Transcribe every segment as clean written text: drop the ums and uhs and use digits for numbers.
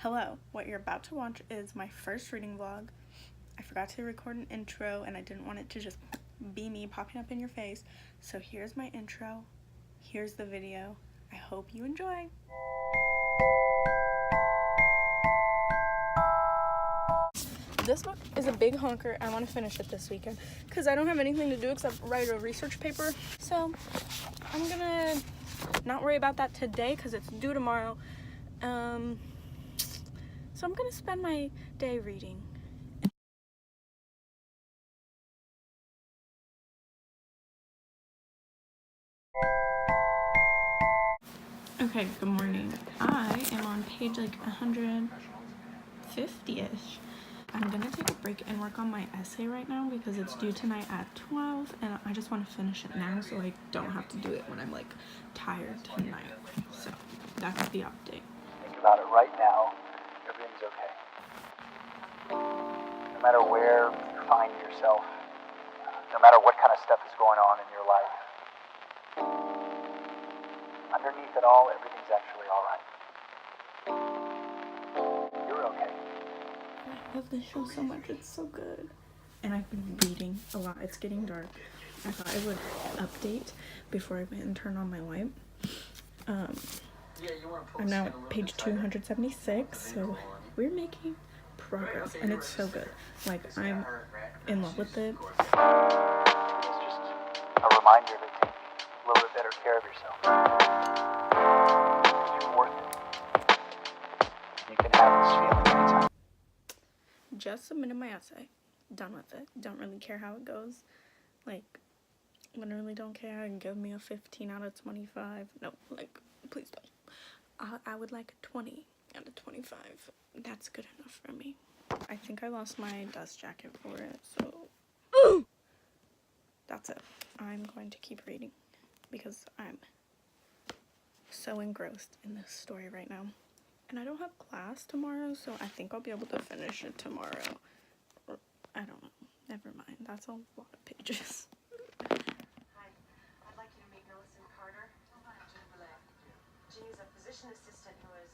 Hello, what you're about to watch is my first reading vlog. I forgot to record an intro and I didn't want it to just be me popping up in your face. So here's my intro, here's the video. I hope you enjoy. This book is a big honker. I want to finish it this weekend because I don't have anything to do except write a research paper. So I'm gonna not worry about that today because it's due tomorrow. So I'm gonna spend my day reading. Okay, good morning. I am on page like 150-ish. I'm gonna take a break and work on my essay right now because it's due tonight at 12 and I just want to finish it now so I don't have to do it when I'm like tired tonight. So that's the update. Think about it right now. Everything's okay. No matter where you find yourself, no matter what kind of stuff is going on in your life, underneath it all, everything's actually all right. You're okay. I love this show so much. It's so good. And I've been reading a lot. It's getting dark. I thought I would update before I went and turned on my light. I'm now at page 276, so we're making progress, and it's so good. Like, I'm in love with it. It's just a reminder to take a little bit better care of yourself. You're worth it. You can have this feeling anytime. Just submitted my essay. Done with it. Don't really care how it goes. Like, literally don't care. Give me a 15 out of 25. No, like, please don't. I would like a 20 out of 25. That's good enough for me. I think I lost my dust jacket for it, so that's it. I'm going to keep reading because I'm so engrossed in this story right now. And I don't have class tomorrow, so I think I'll be able to finish it tomorrow. Or, I don't know. Never mind. That's a lot of pages. Hi. I'd like you to meet Millicent Carter. She's a physician assistant who is...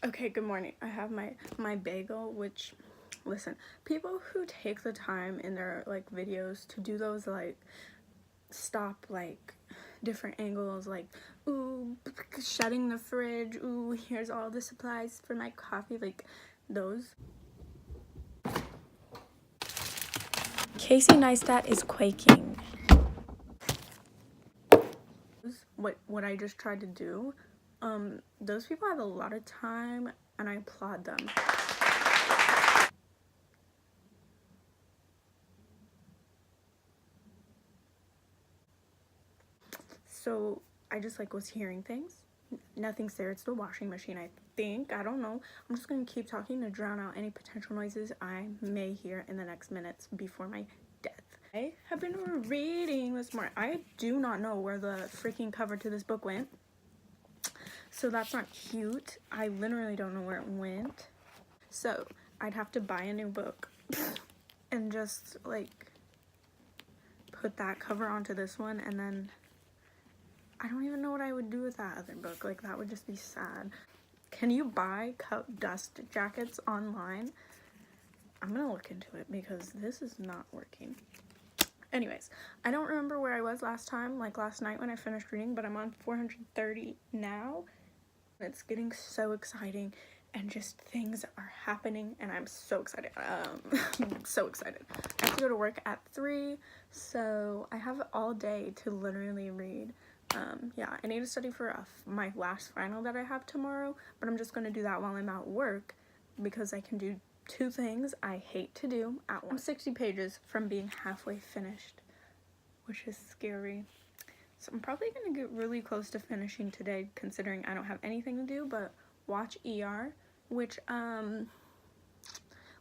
Okay, good morning. I have my bagel, which, listen, people who take the time in their like videos to do those like stop like different angles, like ooh, shutting the fridge, ooh, here's all the supplies for my coffee, like those. Casey Neistat is quaking. What I just tried to do, those people have a lot of time and I applaud them. So I just like was hearing things. Nothing's there. It's the washing machine, I think. I don't know. I'm just gonna keep talking to drown out any potential noises I may hear in the next minutes before my death. I have been reading this morning. I do not know where the freaking cover to this book went. So that's not cute. I literally don't know where it went. So I'd have to buy a new book and just like put that cover onto this one, and then I don't even know what I would do with that other book. Like, that would just be sad. Can you buy dust jackets online? I'm gonna look into it because this is not working. Anyways, I don't remember where I was last time, like last night when I finished reading, but I'm on 430 now. It's getting so exciting and just things are happening and I'm so excited. I'm so excited. I have to go to work at 3, so I have all day to literally read. Yeah, I need to study for my last final that I have tomorrow, but I'm just going to do that while I'm at work because I can do 2 things I hate to do at once. I'm 60 pages from being halfway finished, which is scary. So I'm probably going to get really close to finishing today considering I don't have anything to do but watch ER, which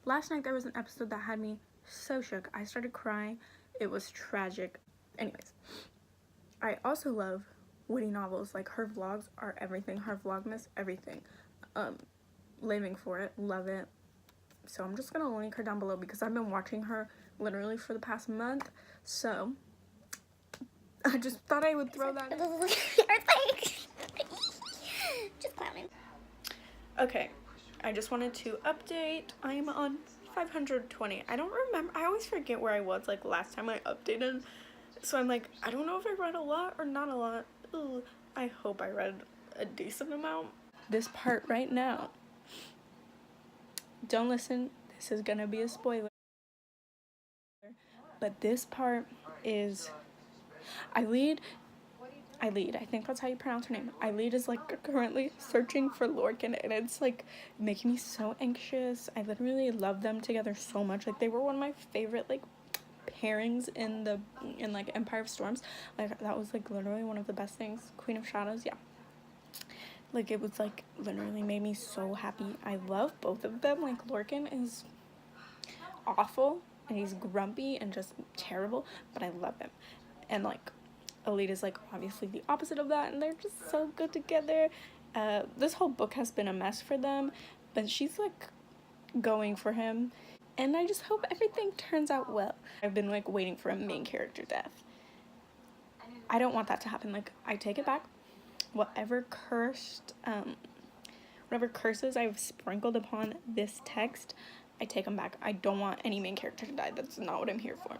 last night there was an episode that had me so shook. I started crying. It was tragic. Anyways, I also love witty novels. Like, her vlogs are everything. Her Vlogmas, everything. Living for it. Love it. So I'm just gonna link her down below because I've been watching her literally for the past month. So I just thought I would throw that in. Just clowning. Okay, I just wanted to update. I'm on 520. I don't remember. I always forget where I was like last time I updated. So I'm like, I don't know if I read a lot or not a lot. Ooh, I hope I read a decent amount. This part right now. Don't listen. This is gonna be a spoiler. But this part is Eileen, I think that's how you pronounce her name. Eileen is like currently searching for Lorcan, and it's like making me so anxious. I literally love them together so much. Like, they were one of my favorite like pairings in like Empire of Storms. Like, that was like literally one of the best things. Queen of Shadows, yeah. Like, it was like literally made me so happy. I love both of them. Like, Lorcan is awful and he's grumpy and just terrible, but I love him. And like Elite is like obviously the opposite of that, and they're just so good together. This whole book has been a mess for them, but she's like going for him, and I just hope everything turns out well. I've been like waiting for a main character death. I don't want that to happen. Like, I take it back. Whatever curses I've sprinkled upon this text, I take them back. I don't want any main character to die. That's not what I'm here for.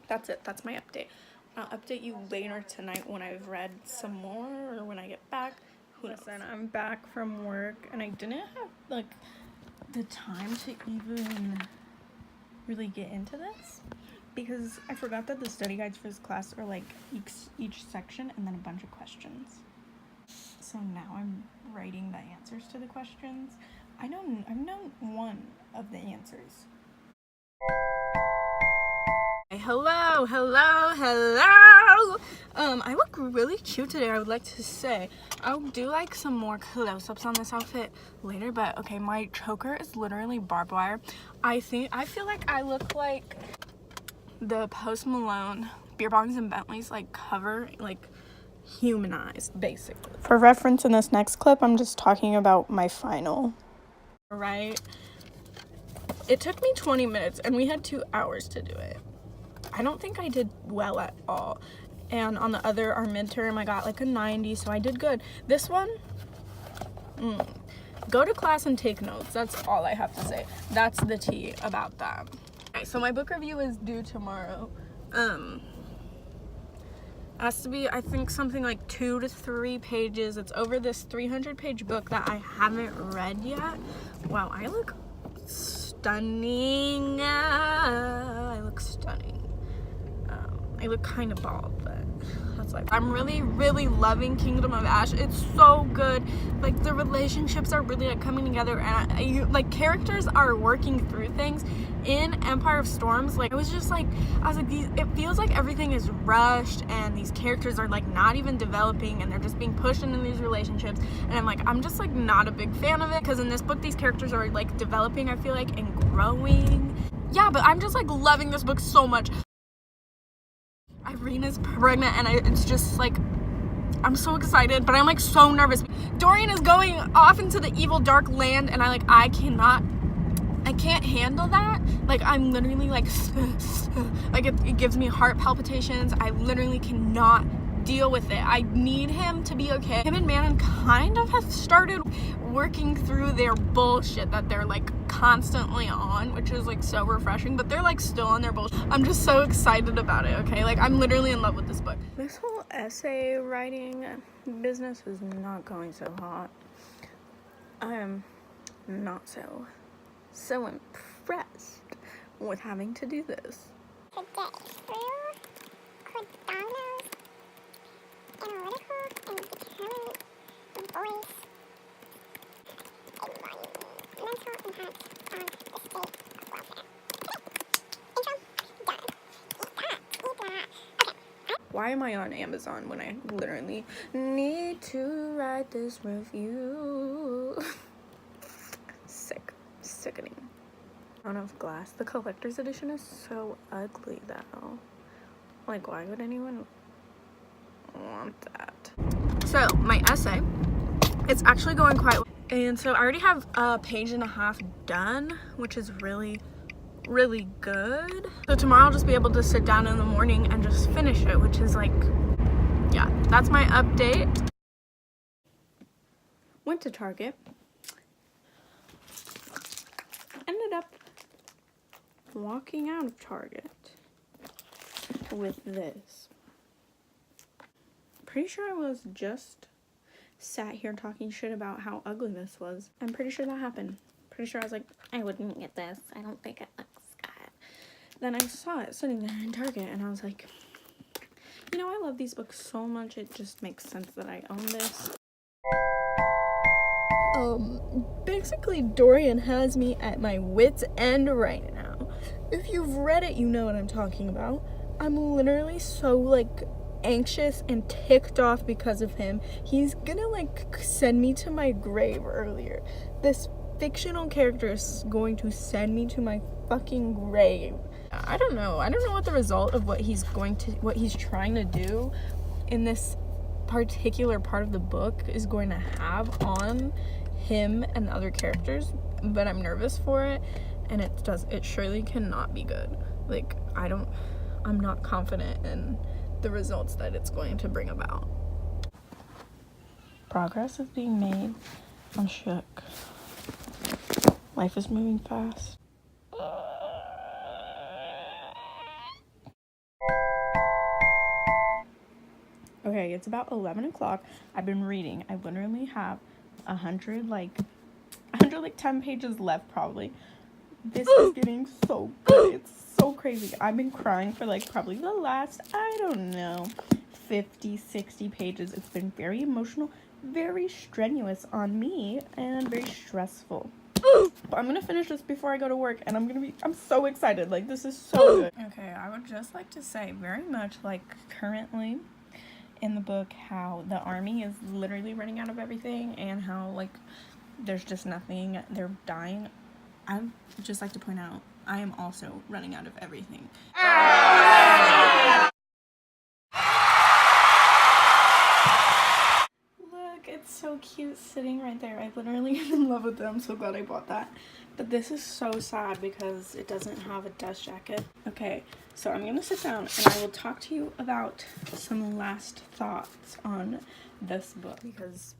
That's it. That's my update. I'll update you later tonight when I've read some more or when I get back. Listen, I'm back from work and I didn't have like the time to even really get into this because I forgot that the study guides for this class are like each section and then a bunch of questions. So now I'm writing the answers to the questions. I know one of the answers. Hello. I look really cute today, I would like to say. I'll do like some more close-ups on this outfit later, but okay, my choker is literally barbed wire. I feel like I look like the Post Malone Beer Bongs and Bentleys like cover, like humanized basically. For reference, in this next clip, I'm just talking about my final. Right? It took me 20 minutes and we had 2 hours to do it. I don't think I did well at all. And on the other, our midterm, I got like a 90, so I did good. This one, go to class and take notes. That's all I have to say. That's the tea about that. Okay, so my book review is due tomorrow. Has to be, I think, something like 2 to 3 pages. It's over this 300-page book that I haven't read yet. Wow, I look stunning. I look stunning. I look kind of bald, but that's like, I'm really loving Kingdom of Ash. It's so good. Like, the relationships are really like coming together, and like characters are working through things. In Empire of Storms, like, I was like it feels like everything is rushed and these characters are like not even developing and they're just being pushed into these relationships, and I'm just like not a big fan of it, because in this book these characters are like developing, I feel like, and growing. Yeah, but I'm just like loving this book so much. Irena's pregnant and it's just like, I'm so excited, but I'm like so nervous. Dorian is going off into the evil dark land, and I can't handle that. Like, I'm literally like like it gives me heart palpitations. I literally cannot deal with it. I need him to be okay. Him and Manon kind of have started working through their bullshit that they're like constantly on, which is like so refreshing, but they're like still on their bullshit. I'm just so excited about it, okay? Like, I'm literally in love with this book. This whole essay writing business is not going so hot. I am not so impressed with having to do this. Today, why am I on Amazon when I literally need to write this review? Sickening. Out of glass. The collector's edition is so ugly though. Like, why would anyone want that? So my essay, it's actually going quite well. And so I already have a page and a half done, which is really good. So tomorrow I'll just be able to sit down in the morning and just finish it, which is like, yeah, that's my update. Went to Target. Ended up walking out of Target with this. Pretty sure I was just sat here talking shit about how ugly this was. I'm pretty sure that happened. Pretty sure I was like, I wouldn't get this. I don't think it looks good. Then I saw it sitting there in Target and I was like, you know, I love these books so much, it just makes sense that I own this. Basically Dorian has me at my wit's end right now. If you've read it, you know what I'm talking about. I'm literally so like anxious and ticked off because of him. He's gonna like send me to my grave earlier. This fictional character is going to send me to my fucking grave. I don't know what the result of what he's trying to do in this particular part of the book is going to have on him and other characters, but I'm nervous for it, and it surely cannot be good. Like, I'm not confident in the results that it's going to bring about. Progress is being made. I'm shook. Life is moving fast. Okay, it's about 11 o'clock. I've been reading. I literally have 110 pages left probably. This is getting so good. It's so crazy. I've been crying for like probably the last, I don't know, 50, 60 pages. It's been very emotional, very strenuous on me, and very stressful. But I'm gonna finish this before I go to work, and I'm so excited. Like, this is so good. Okay, I would just like to say very much like currently in the book how the army is literally running out of everything and how like there's just nothing, they're dying. I'd just like to point out I am also running out of everything. Look, it's so cute sitting right there. I literally am in love with it. I'm so glad I bought that. But this is so sad because it doesn't have a dust jacket. Okay, so I'm gonna sit down and I will talk to you about some last thoughts on this book because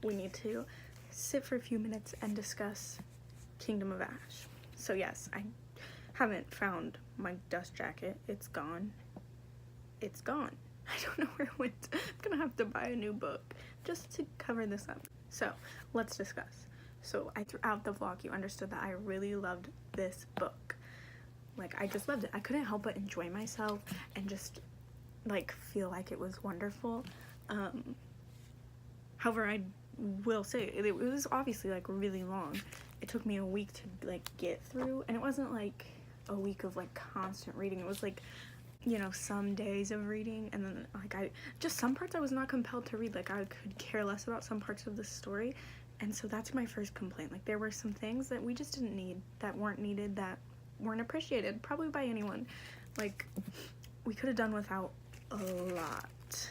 we need to sit for a few minutes and discuss Kingdom of Ash. So yes, I haven't found my dust jacket. It's gone. It's gone. I don't know where it went. I'm gonna have to buy a new book just to cover this up. So let's discuss. So throughout the vlog, you understood that I really loved this book. Like, I just loved it. I couldn't help but enjoy myself and just like feel like it was wonderful. However, I will say it was obviously like really long. It took me a week to like get through, and it wasn't like a week of like constant reading. It was like, you know, some days of reading, and then like some parts I was not compelled to read. Like, I could care less about some parts of the story, and so that's my first complaint. Like, there were some things that we just didn't need, that weren't needed, that weren't appreciated probably by anyone. Like, we could have done without a lot.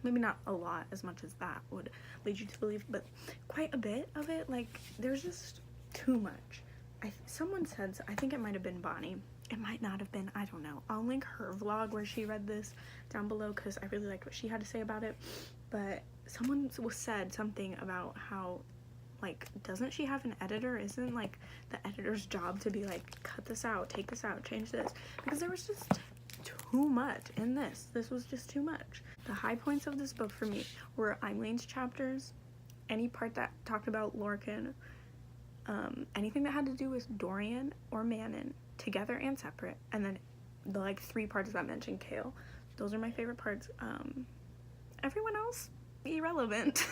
Maybe not a lot as much as that would lead you to believe, but quite a bit of it. Like, there's just too much. Someone said, I think it might have been Bonnie. It might not have been, I don't know. I'll link her vlog where she read this down below because I really liked what she had to say about it. But someone said something about how, like, doesn't she have an editor? Isn't, like, the editor's job to be like, cut this out, take this out, change this? Because there was just too much in this. This was just too much. The high points of this book for me were Eileen's chapters, any part that talked about Lorcan, anything that had to do with Dorian or Manon, together and separate, and then the like 3 parts that mentioned Kale. Those are my favorite parts. Everyone else, irrelevant,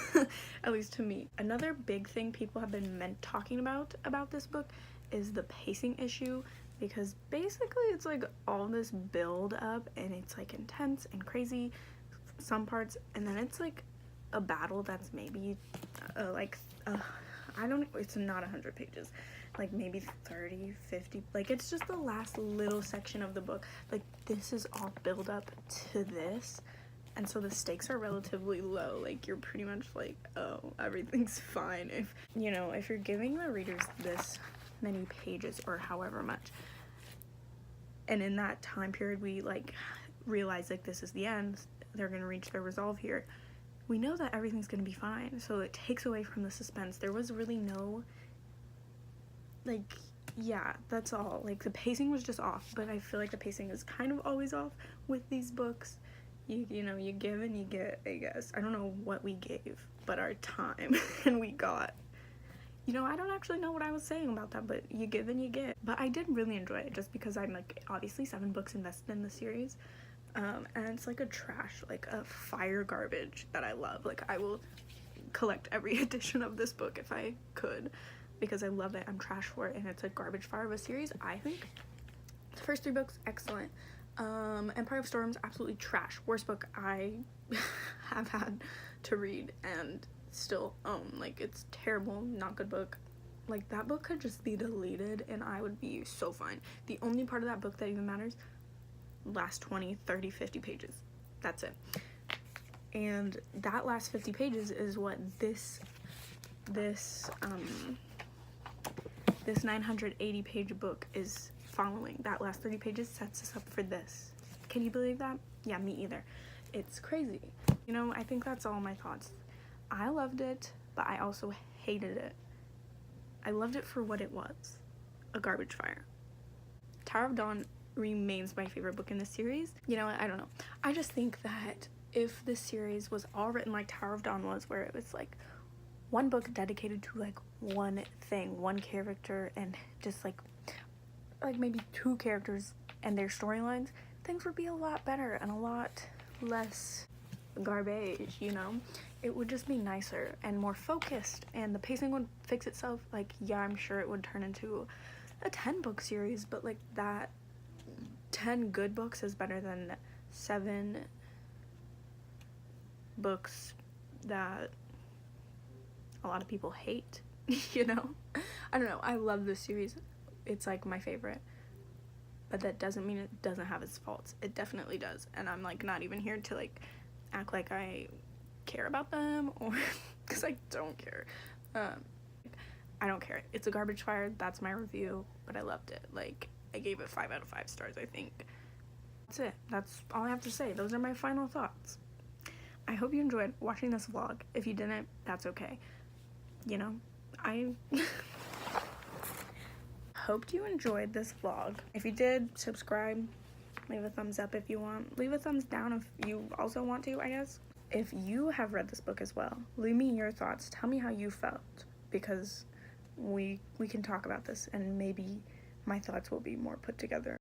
at least to me. Another big thing people have been talking about this book is the pacing issue. because basically it's like all this build up and it's like intense and crazy some parts, and then it's like a battle that's maybe I don't, it's not 100 pages, like maybe 30, 50, like it's just the last little section of the book. Like this is all build up to this, and so the stakes are relatively low. Like you're pretty much like, oh, everything's fine. If you know, if you're giving the readers this many pages or however much, and in that time period we like realize like this is the end, they're gonna reach their resolve here, we know that everything's gonna be fine, so it takes away from the suspense. There was really no, like, yeah, that's all. Like the pacing was just off, but I feel like the pacing is kind of always off with these books. You know, you give and you get, I guess. I don't know what we gave, but our time and we got. You know, I don't actually know what I was saying about that, but you give and you get. But I did really enjoy it just because I'm like obviously 7 books invested in the series. And it's like a trash, like a fire garbage that I love. Like I will collect every edition of this book if I could, because I love it. I'm trash for it, and it's a garbage fire of a series. I think the first 3 books, excellent. Empire of Storms, absolutely trash. Worst book I have had to read and still own. Like it's terrible, not good book. Like that book could just be deleted and I would be so fine. The only part of that book that even matters, last 20, 30, 50 pages. That's it. And that last 50 pages is what this 980 page book is following. That last 30 pages sets us up for this. Can you believe that? Yeah, me either. It's crazy. You know, I think that's all my thoughts. I loved it, but I also hated it. I loved it for what it was, a garbage fire. Tower of Dawn remains my favorite book in the series. You know what? I don't know. I just think that if this series was all written like Tower of Dawn was, where it was like one book dedicated to like one thing, one character, and just like maybe 2 characters and their storylines, things would be a lot better and a lot less garbage, you know? It would just be nicer and more focused, and the pacing would fix itself. Like, yeah, I'm sure it would turn into a 10-book series, but like that 10 good books is better than 7 books that a lot of people hate, you know? I don't know. I love this series. It's like my favorite, but that doesn't mean it doesn't have its faults. It definitely does, and I'm like not even here to like act like I care about them, or because I don't care. I don't care. It's a garbage fire. That's my review, but I loved it. Like I gave it 5 out of 5 stars, I think. That's it. That's all I have to say. Those are my final thoughts. I hope you enjoyed watching this vlog. If you didn't, that's okay. You know, I hoped you enjoyed this vlog. If you did, subscribe, leave a thumbs up if you want, leave a thumbs down if you also want to, I guess. If you have read this book as well, leave me your thoughts. Tell me how you felt, because we can talk about this and maybe my thoughts will be more put together.